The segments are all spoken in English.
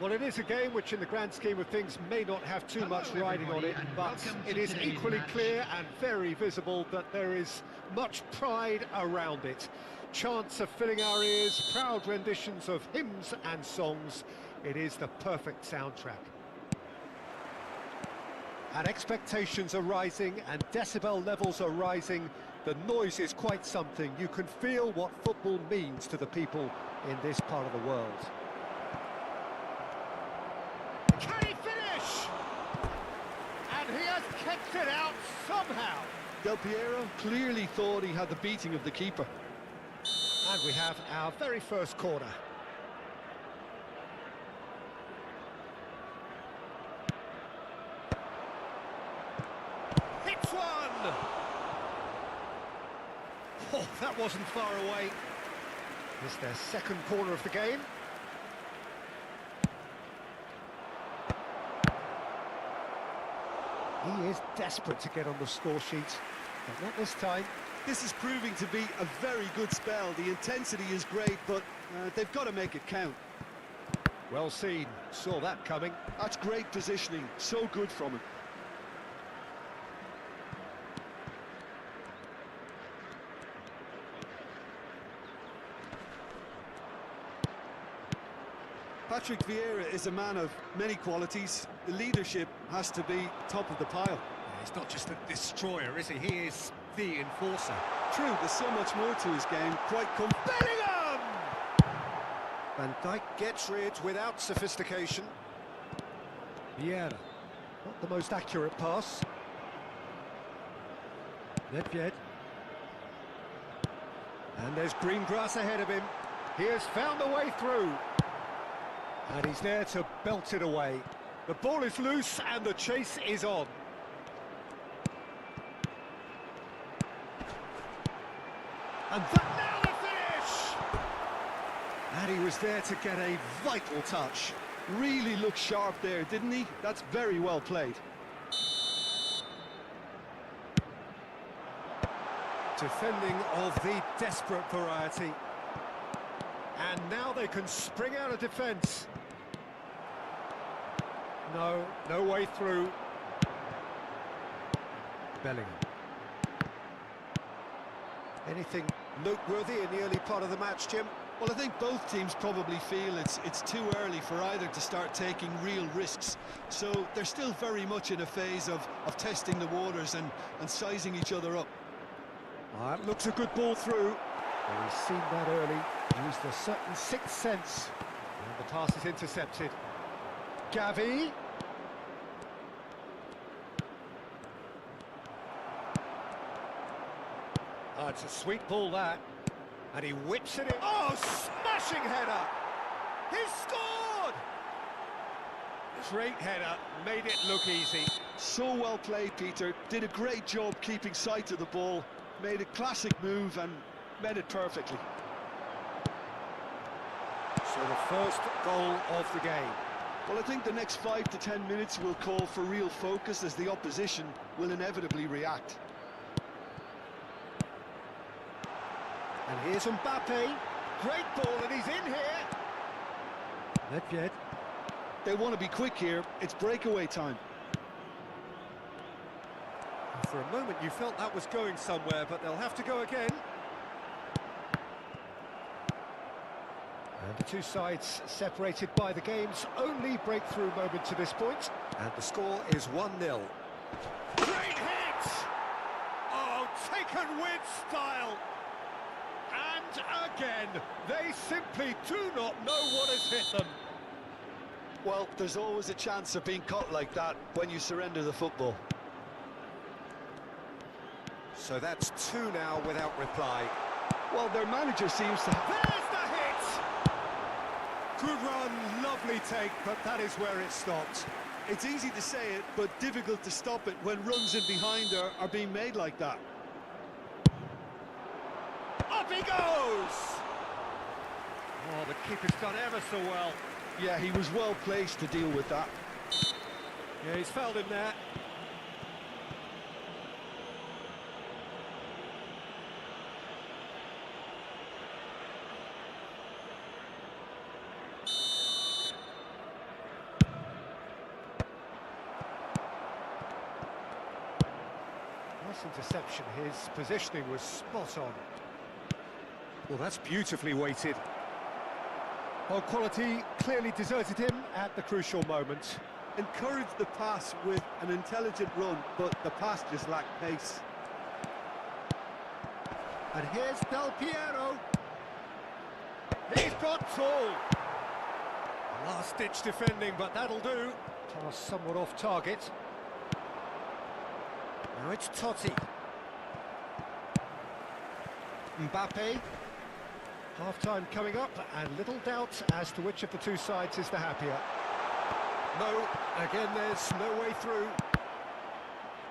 Well, it is a game which in the grand scheme of things may not have too much riding on it, but it is equally clear and very visible that there is much pride around it. Chants are filling our ears, proud renditions of hymns and songs. It is the perfect soundtrack. And expectations are rising and decibel levels are rising. The noise is quite something. You can feel what football means to the people in this part of the world. Can he finish? And he has kept it out somehow. Del Piero clearly thought he had the beating of the keeper. And we have our very first corner. Hits one! Oh, that wasn't far away. It's their second corner of the game. He is desperate to get on the score sheet, but not this time. This is proving to be a very good spell. The intensity is great, but they've got to make it count. Well seen, saw that coming. That's great positioning, so good from him. Patrick Vieira is a man of many qualities. The leadership has to be top of the pile. Yeah, he's not just a destroyer, is he? He is the enforcer. True, there's so much more to his game. Quite Bellingham! Van Dijk gets rid without sophistication. Vieira, not the most accurate pass. Nedved. And there's green grass ahead of him. He has found a way through. And he's there to belt it away. The ball is loose and the chase is on. And now the finish! And he was there to get a vital touch. really looked sharp there, didn't he? That's very well played. Defending of the desperate variety. And now they can spring out of defence. No way through. Bellingham. Anything noteworthy in the early part of the match, Jim? Well, I think both teams probably feel it's too early for either to start taking real risks. So they're still very much in a phase of testing the waters and sizing each other up. That looks a good ball through. Well, he's seen that early, used a certain sixth sense. And the pass is intercepted. Gavi. Oh, it's a sweet ball, that. And he whips it in. Oh, smashing header! He's scored! Great header, made it look easy. So well played, Peter. Did a great job keeping sight of the ball. Made a classic move and made it perfectly. So the first goal of the game. Well, I think the next 5 to 10 minutes will call for real focus as the opposition will inevitably react. And here's Mbappe. Great ball, and he's in here. Nedved. They want to be quick here. It's breakaway time. For a moment you felt that was going somewhere, but they'll have to go again. And the two sides separated by the game's only breakthrough moment to this point. And the score is 1-0. Great hit! Oh, taken with style! And again, they simply do not know what has hit them. Well, there's always a chance of being caught like that when you surrender the football. So that's 2 now without reply. Well, their manager seems to have... There's the hit! Good run, lovely take, but that is where it stopped. It's easy to say it, but difficult to stop it when runs in behind are being made like that. Up he goes! Oh, the keeper's done ever so well. Yeah, he was well placed to deal with that. Yeah, he's fouled him there. Nice interception, his positioning was spot on. Well, that's beautifully weighted. Well, quality clearly deserted him at the crucial moment. Encouraged the pass with an intelligent run, but the pass just lacked pace. And here's Del Piero. He's got tall. Last-ditch defending, but that'll do. Pass somewhat off target. Now it's Totti. Mbappe. Half-time coming up, and little doubt as to which of the two sides is the happier. No, again there's no way through.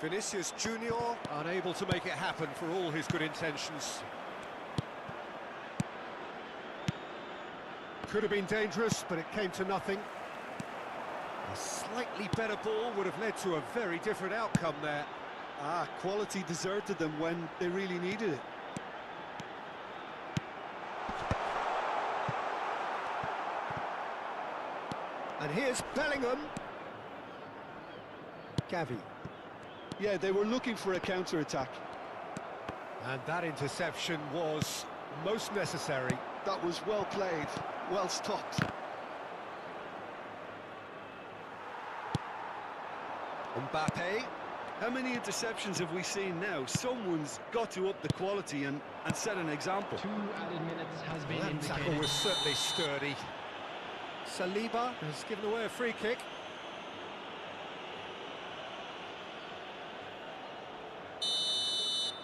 Vinicius Junior unable to make it happen for all his good intentions. Could have been dangerous, but it came to nothing. A slightly better ball would have led to a very different outcome there. Quality deserted them when they really needed it. And here's Bellingham. Gavi. Yeah, they were looking for a counter-attack. And that interception was most necessary. That was well played, well stopped. Mbappe. How many interceptions have we seen now? Someone's got to up the quality and set an example. 2 added minutes has been That indicated. tackle was certainly sturdy. Saliba has given away a free kick.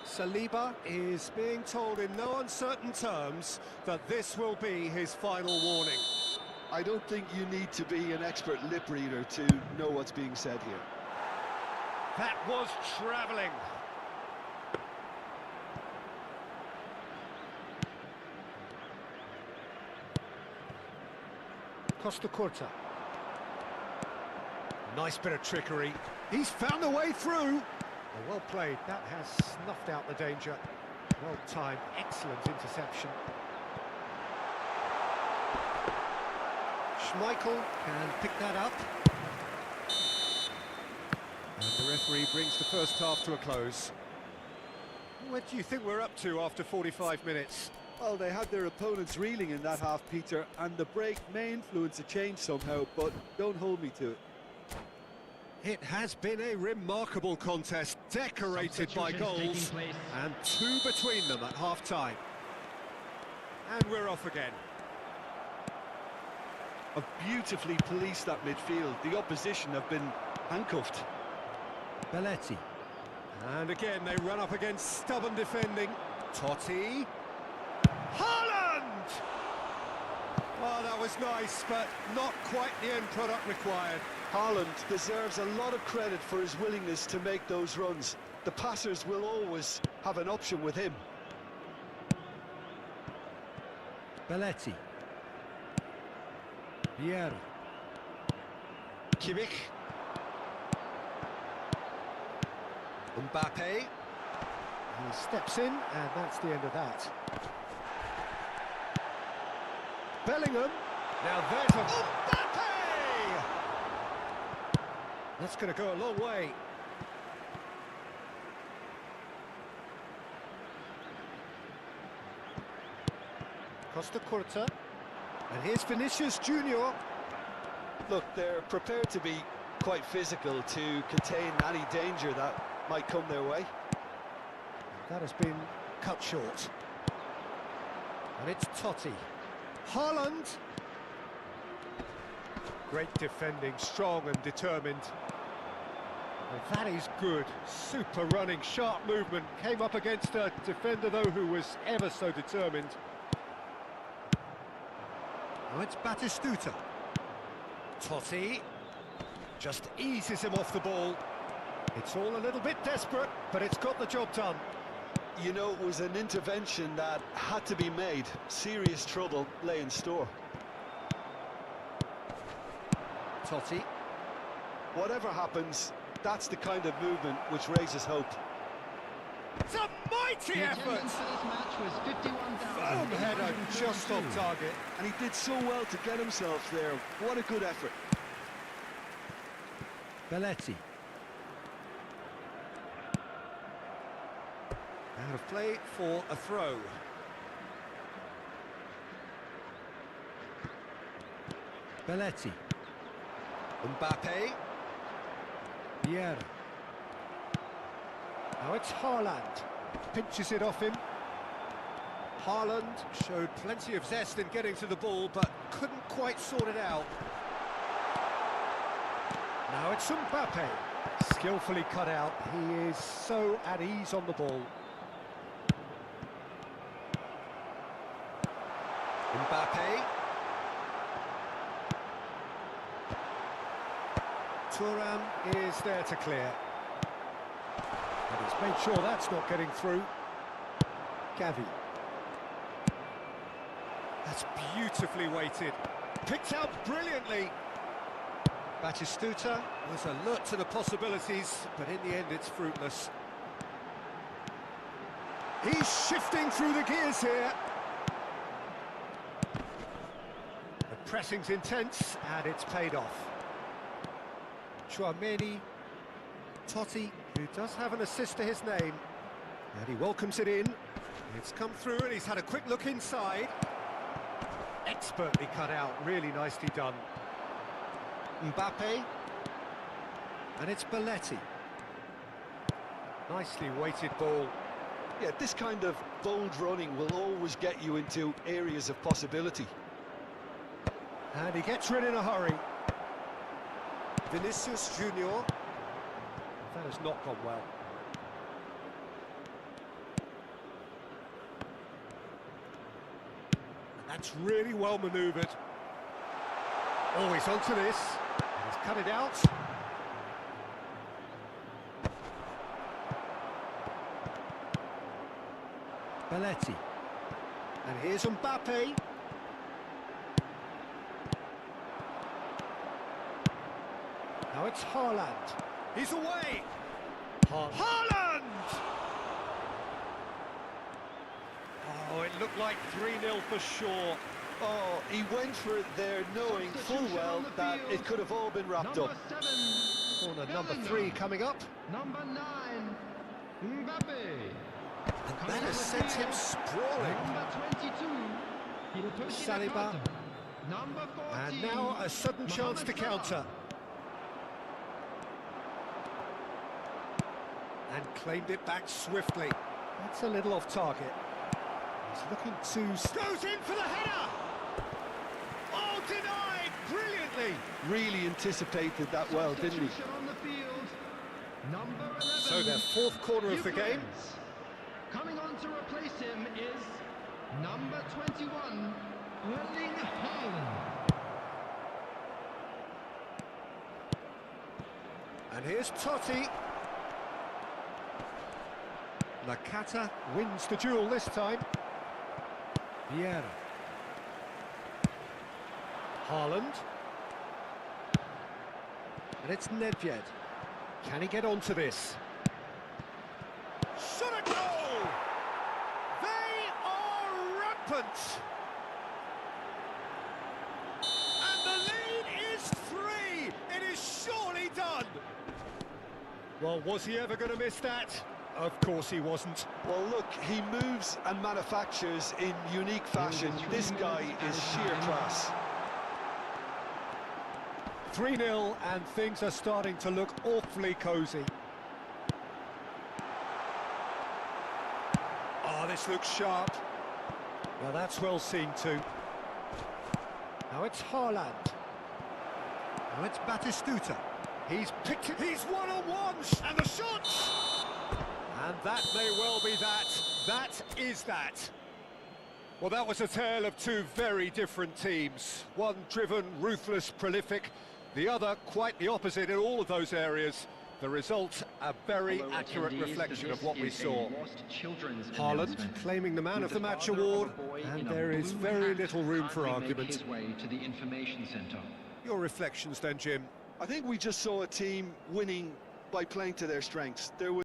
Saliba is being told in no uncertain terms that this will be his final warning. I don't think you need to be an expert lip reader to know what's being said here. That was travelling. Costa Curta. Nice bit of trickery. He's found a way through. Oh, well played. That has snuffed out the danger. Well timed. Excellent interception. Schmeichel can pick that up. And the referee brings the first half to a close. What do you think we're up to after 45 minutes? Well, they had their opponents reeling in that half, Peter, and the break may influence a change somehow, but don't hold me to it. It has been a remarkable contest, decorated by goals, and 2 between them at half-time. And we're off again. Have beautifully policed that midfield. The opposition have been handcuffed. Belletti. And again, they run up against stubborn defending. Totti. Haaland! Oh, that was nice, but not quite the end product required. Haaland deserves a lot of credit for his willingness to make those runs. The passers will always have an option with him. Belletti. Vieri. Kimmich. Mbappe. He steps in, and that's the end of that. Bellingham. Now there's a... Mbappe! That's going to go a long way. Costa Curta. And here's Vinicius Junior. Look, they're prepared to be quite physical to contain any danger that might come their way. That has been cut short. And it's Totti. Haaland. Great defending, strong and determined. Well, that is good. Super running, sharp movement. Came up against a defender, though, who was ever so determined. Now it's Batistuta. Totti just eases him off the ball. It's all a little bit desperate, but it's got the job done. You know, it was an intervention that had to be made. Serious trouble lay in store. Totti. Whatever happens, that's the kind of movement which raises hope. It's a mighty effort! Firm header just off target. And he did so well to get himself there. What a good effort. Belletti. Out of play for a throw. Belletti. Mbappe. Vieira. Now it's Haaland. Pinches it off him. Haaland showed plenty of zest in getting to the ball, but couldn't quite sort it out. Now it's Mbappe. Skillfully cut out. He is so at ease on the ball. Mbappe. Thuram is there to clear. And he's made sure that's not getting through. Gavi. That's beautifully weighted. Picked out brilliantly. Batistuta was alert to the possibilities, but in the end it's fruitless. He's shifting through the gears here. The pressing's intense, and it's paid off. Tchouaméni, Totti, who does have an assist to his name, and he welcomes it in. It's come through, and he's had a quick look inside. Expertly cut out, really nicely done. Mbappe, and it's Belletti. Nicely weighted ball. Yeah, this kind of bold running will always get you into areas of possibility. And he gets rid in a hurry. Vinicius Junior. That has not gone well. And that's really well manoeuvred. Oh, he's onto this. He's cut it out. Belletti. And here's Mbappe. Now it's Haaland. He's away. Haaland! Oh, it looked like 3-0 for sure. Oh, he went for it there, knowing full well that it could have all been wrapped up. Corner number 3 coming up. Number 9, Mbappe. And that has sent him sprawling. Number 22, he'll push it Saliba. across. Number 14, And now a sudden chance to counter. And claimed it back swiftly. That's a little off target. He's looking to... Goes in for the header! Oh, denied brilliantly! Really anticipated that well, didn't he? Substitution on the field. Number 11, So their 4th corner of the game. Coming on to replace him is number 21, Erling Haaland. And here's Totti. Nakata wins the duel this time. Vieira. Haaland. And it's Nedved. Can he get onto this? Shot a goal! They are rampant! And the lead is 3! It is surely done! Well, was he ever going to miss that? Of course he wasn't. Well, look, he moves and manufactures in unique fashion. This guy is sheer class. 3-0, and things are starting to look awfully cosy. Oh, this looks sharp. Well, that's well seen too. Now it's Haaland. Now it's Batistuta. He's picked it. He's one-on-one, and the shot! And that may well be that. That is that. Well, that was a tale of two very different teams. One driven, ruthless, prolific. The other quite the opposite in all of those areas. The result, a very accurate reflection of what we saw. Haaland claiming the Man of the Match award, and there is very little room for argument. Your reflections then, Jim? I think we just saw a team winning by playing to their strengths. There was